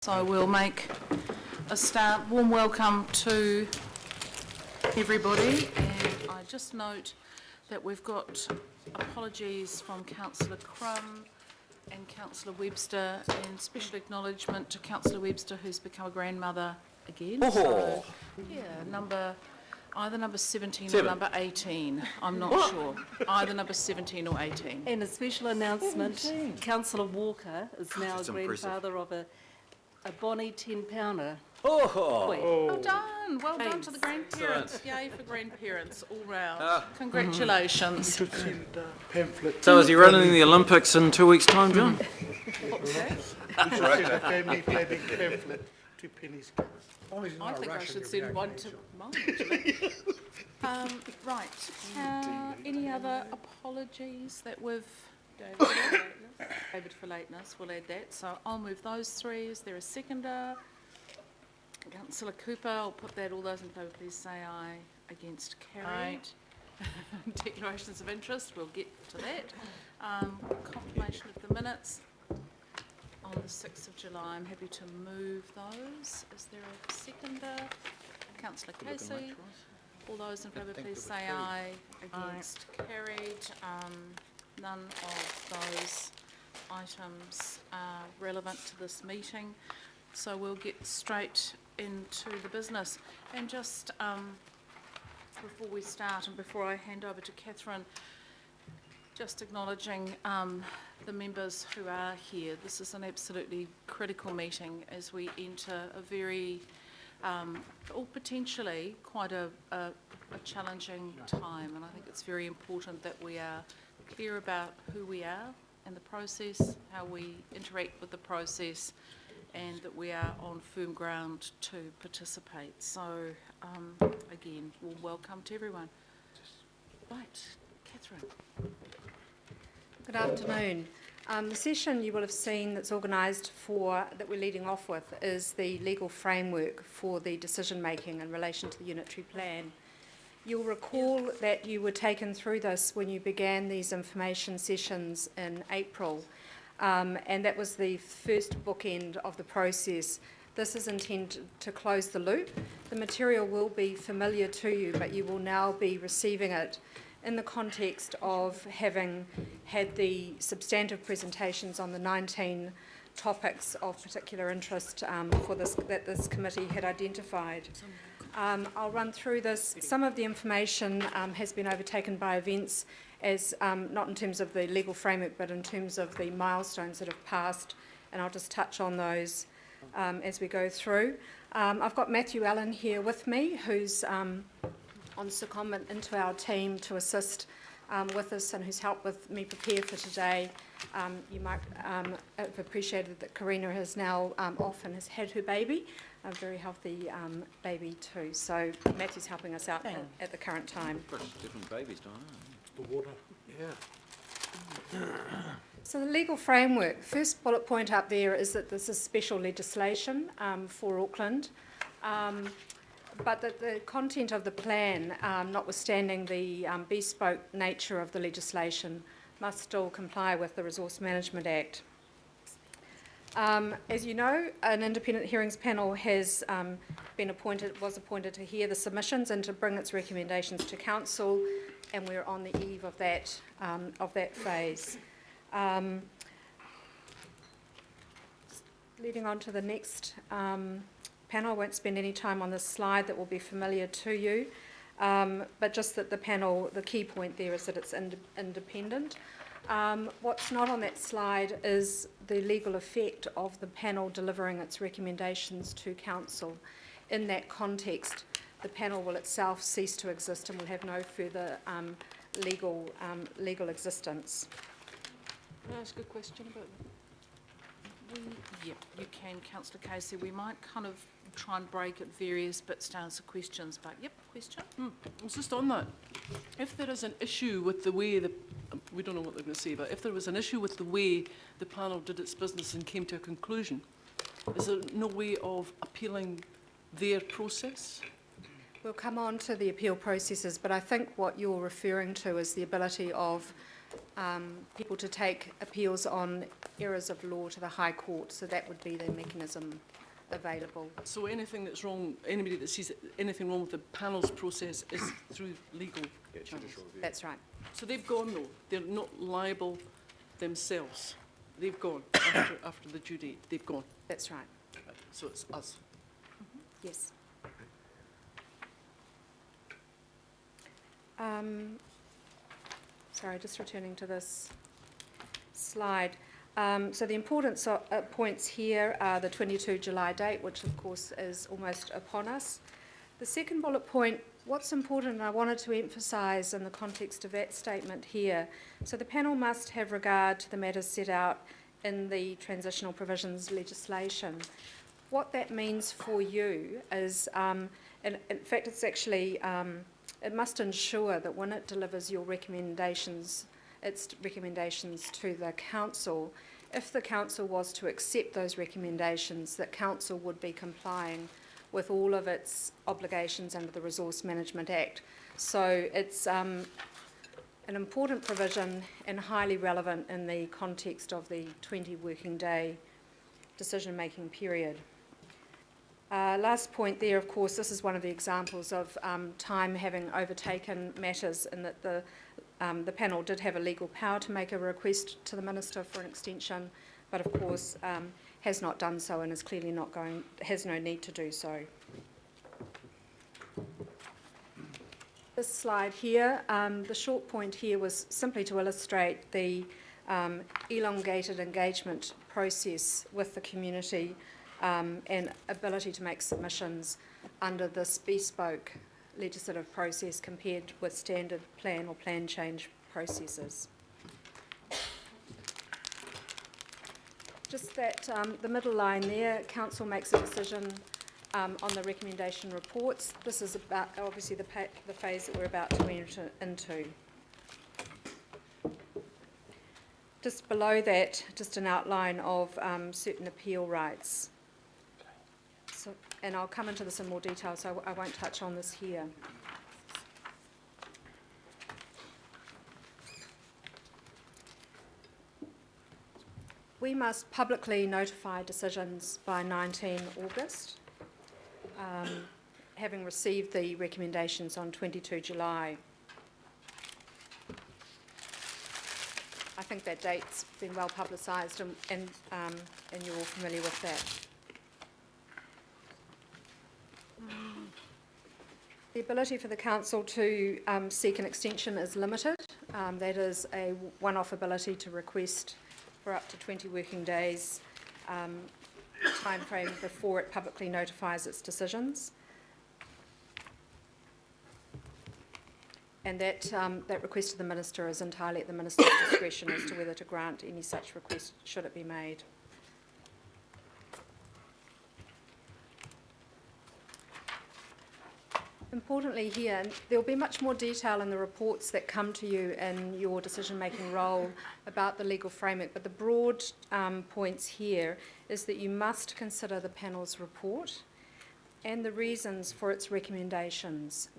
So we'll make a start. Warm welcome to everybody, and I just note that we've got apologies from Councillor Crum and Councillor Webster, and special acknowledgement to Councillor Webster, who's become a grandmother again. Oh. So, yeah, either number 17 or number 18, I'm not sure. Either number 17 or 18. And a special announcement, Councillor Walker is now a grandfather of a bonny 10-pounder. Oh. Well done, well done to the grandparents. Yay for grandparents all round. Congratulations. So is he running the Olympics in 2 weeks' time, John? Family planning pamphlet, 2 pennies. I think I should send one to mine, actually. Right, any other apologies that we've... David for lateness, we'll add that. So I'll move those three. Is there a seconder? Councillor Cooper, I'll put that. All those in favour, please say aye. Against, carried. Declarations of interest, we'll get to that. Confirmation of the minutes on the 6th of July. I'm happy to move those. Is there a seconder? Councillor Casey. All those in favour, please say aye. Against, carried. None of those items are relevant to this meeting, so we'll get straight into the business. And just before we start and before I hand over to Catherine, just acknowledging the members who are here. This is an absolutely critical meeting as we enter a very, or potentially quite a challenging time, and I think it's very important that we are clear about who we are and the process, how we interact with the process, and that we are on firm ground to participate. So, again, warm welcome to everyone. Right, Catherine. Good afternoon. The session you will have seen that's organised that we're leading off with is the legal framework for the decision making in relation to the unitary plan. You'll recall that you were taken through this when you began these information sessions in April, and that was the first bookend of the process. This is intended to close the loop. The material will be familiar to you, but you will now be receiving it in the context of having had the substantive presentations on the 19 topics of particular interest that this committee had identified. I'll run through this. Some of the information has been overtaken by events, as not in terms of the legal framework, but in terms of the milestones that have passed, and I'll just touch on those as we go through. I've got Matthew Allen here with me, who's on secondment into our team to assist with us and who's helped with me prepare for today. You might have appreciated that Karina is now off and has had her baby, a very healthy baby too. So Matthew's helping us out at the current time. Different babies, don't The water, yeah. So the legal framework, first bullet point up there is that this is special legislation for Auckland, but that the content of the plan, notwithstanding the bespoke nature of the legislation, must still comply with the Resource Management Act. As you know, an independent hearings panel has was appointed to hear the submissions and to bring its recommendations to council, and we're on the eve of that phase. Leading on to the next panel, I won't spend any time on this slide. That will be familiar to you, but just that the panel, the key point there is that it's independent. What's not on that slide is the legal effect of the panel delivering its recommendations to council. In that context, the panel will itself cease to exist and will have no further legal existence. Can I ask a question about that? Yep, you can, Councillor Casey. We might kind of try and break at various bits to answer questions, but yep, question? I was just on that. If there is an issue with the way we don't know what they're going to say, but if there was an issue with the way the panel did its business and came to a conclusion, is there no way of appealing their process? We'll come on to the appeal processes, but I think what you're referring to is the ability of people to take appeals on errors of law to the High Court, so that would be the mechanism available. So anything that's wrong, anybody that sees anything wrong with the panel's process is through legal channels? That's right. So they've gone though, they're not liable themselves. They've gone after the due date, they've gone. That's right. So it's us. Yes. Sorry, just returning to this slide. So the importance of points here are the 22 July date, which of course is almost upon us. The second bullet point, what's important, and I wanted to emphasise in the context of that statement here, so the panel must have regard to the matters set out in the transitional provisions legislation. What that means for you is, in fact, it's actually, it must ensure that when it delivers your recommendations, its recommendations to the council, if the council was to accept those recommendations, that council would be complying with all of its obligations under the Resource Management Act. So it's an important provision and highly relevant in the context of the 20 working day decision-making period. Last point there, of course, this is one of the examples of time having overtaken matters, in that the panel did have a legal power to make a request to the Minister for an extension, but of course has not done so and is clearly not going, has no need to do so. This slide here, the short point here was simply to illustrate the elongated engagement process with the community and ability to make submissions under this bespoke legislative process compared with standard plan or plan change processes. Just that the middle line there, council makes a decision on the recommendation reports. This is about obviously the phase that we're about to enter into. Just below that, just an outline of certain appeal rights. So, and I'll come into this in more detail, so I won't touch on this here. We must publicly notify decisions by 19 August, having received the recommendations on 22 July. I think that date's been well publicised and you're all familiar with that. The ability for the council to seek an extension is limited. That is a one-off ability to request for up to 20 working days time frame before it publicly notifies its decisions. And that request to the Minister is entirely at the Minister's discretion as to whether to grant any such request should it be made. Importantly here, and there will be much more detail in the reports that come to you in your decision-making role about the legal framework, but the broad points here is that you must consider the panel's report and the reasons for its recommendations,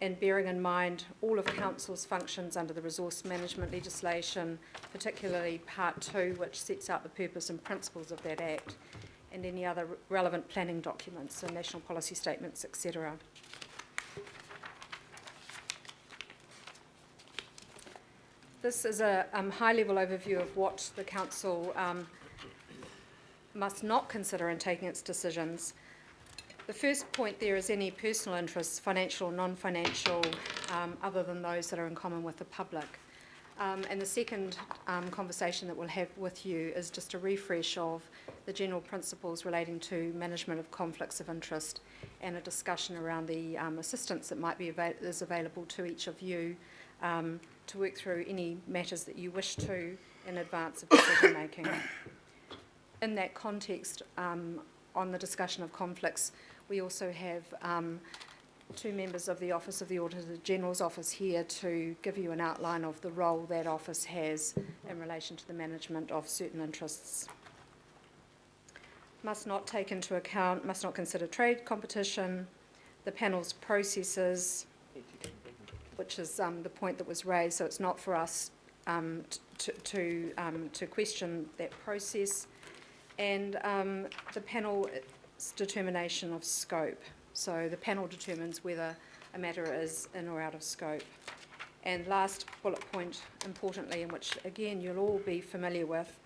and bearing in mind all of Council's functions under the resource management legislation, particularly Part 2, which sets out the purpose and principles of that Act, and any other relevant planning documents, so national policy statements, etc. This is a high-level overview of what the Council must not consider in taking its decisions. The first point there is any personal interests, financial or non-financial, other than those that are in common with the public. And the second conversation that we'll have with you is just a refresh of the general principles relating to management of conflicts of interest and a discussion around the assistance that might be is available to each of you to work through any matters that you wish to in advance of decision making. In that context, on the discussion of conflicts, we also have two members of the Office of the Auditor General's Office here to give you an outline of the role that office has in relation to the management of certain interests. Must not take into account, must not consider trade competition, the panel's processes, which is the point that was raised, so it's not for us to question that process, and the panel's determination of scope. So the panel determines whether a matter is in or out of scope. And last bullet point, importantly, in which again you'll all be familiar with,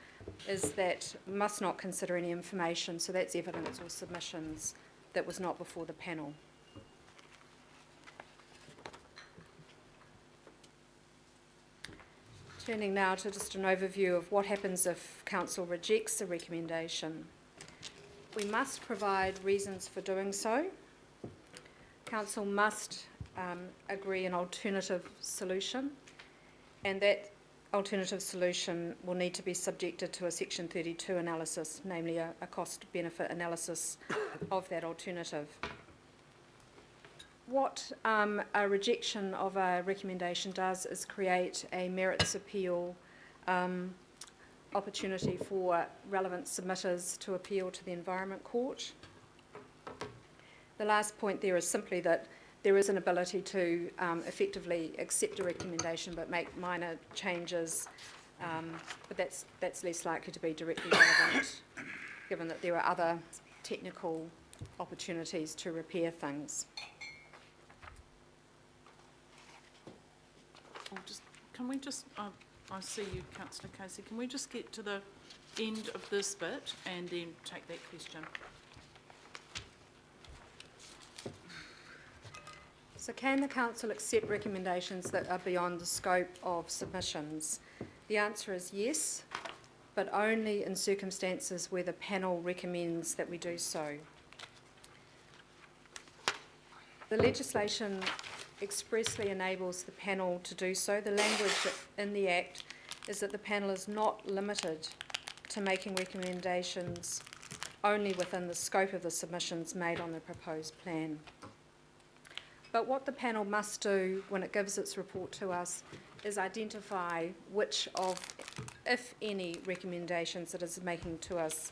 is that must not consider any information, so that's evidence or submissions, that was not before the panel. Turning now to just an overview of what happens if council rejects a recommendation. We must provide reasons for doing so. Council must agree an alternative solution, and that alternative solution will need to be subjected to a Section 32 analysis, namely a cost-benefit analysis of that alternative. What a rejection of a recommendation does is create a merits appeal opportunity for relevant submitters to appeal to the Environment Court. The last point there is simply that there is an ability to effectively accept a recommendation but make minor changes, but that's less likely to be directly relevant, given that there are other technical opportunities to repair things. I see you, Councillor Casey, can we just get to the end of this bit and then take that question? So can the council accept recommendations that are beyond the scope of submissions? The answer is yes, but only in circumstances where the panel recommends that we do so. The legislation expressly enables the panel to do so. The language in the Act is that the panel is not limited to making recommendations only within the scope of the submissions made on the proposed plan. But what the panel must do when it gives its report to us is identify which of, if any, recommendations it is making to us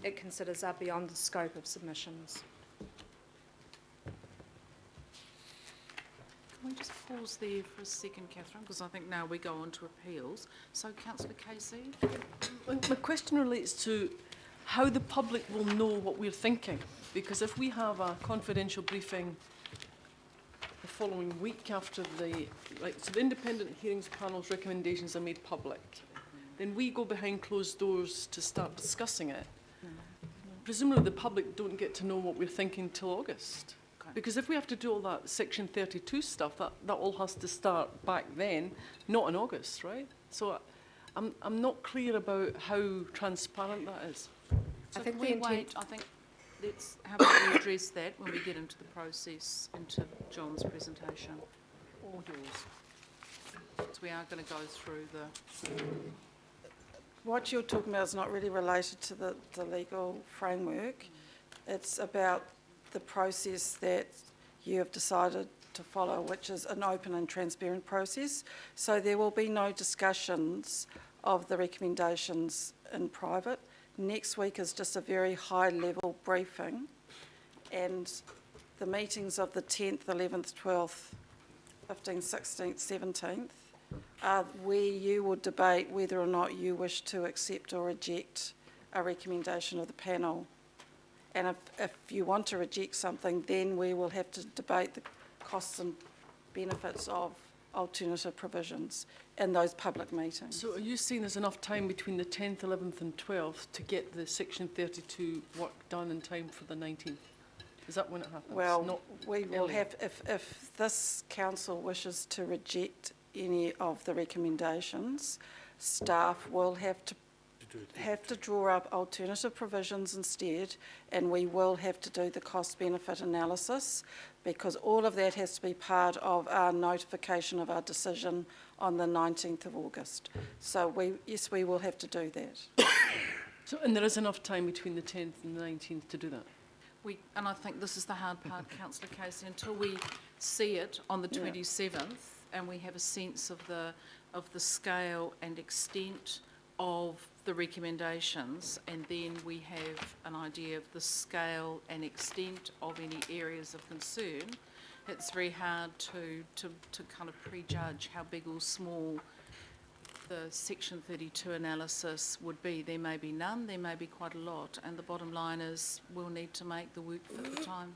it considers are beyond the scope of submissions. Can we just pause there for a second, Catherine, because I think now we go on to appeals. So, Councillor Casey? My question relates to how the public will know what we're thinking, because if we have a confidential briefing the following week after the independent hearings panel's recommendations are made public, then we go behind closed doors to start discussing it. Presumably the public don't get to know what we're thinking till August. Okay. Because if we have to do all that Section 32 stuff, that all has to start back then, not in August, right? So I'm not clear about how transparent that is. So I think can we the intent- wait? I think how about we address that when we get into the process, into John's presentation, or yours. So we are going to go through the... What you're talking about is not really related to the legal framework. It's about the process that you have decided to follow, which is an open and transparent process. So there will be no discussions of the recommendations in private. Next week is just a very high-level briefing, and the meetings of the 10th, 11th, 12th, 15th, 16th, 17th are where you will debate whether or not you wish to accept or reject a recommendation of the panel. And if you want to reject something, then we will have to debate the costs and benefits of alternative provisions in those public meetings. So are you saying there's enough time between the 10th, 11th and 12th to get the Section 32 work done in time for the 19th? Is that when it happens? Well, Not we will earlier? have, if this council wishes to reject any of the recommendations, staff will have to draw up alternative provisions instead, and we will have to do the cost-benefit analysis, because all of that has to be part of our notification of our decision on the 19th of August. So yes, we will have to do that. So, and there is enough time between the 10th and the 19th to do that? And I think this is the hard part, Councillor Casey, until we see it on the 27th and we have a sense of the scale and extent of the recommendations, and then we have an idea of the scale and extent of any areas of concern, it's very hard to kind of prejudge how big or small the section 32 analysis would be. There may be none, there may be quite a lot, and the bottom line is we'll need to make the work fit the time.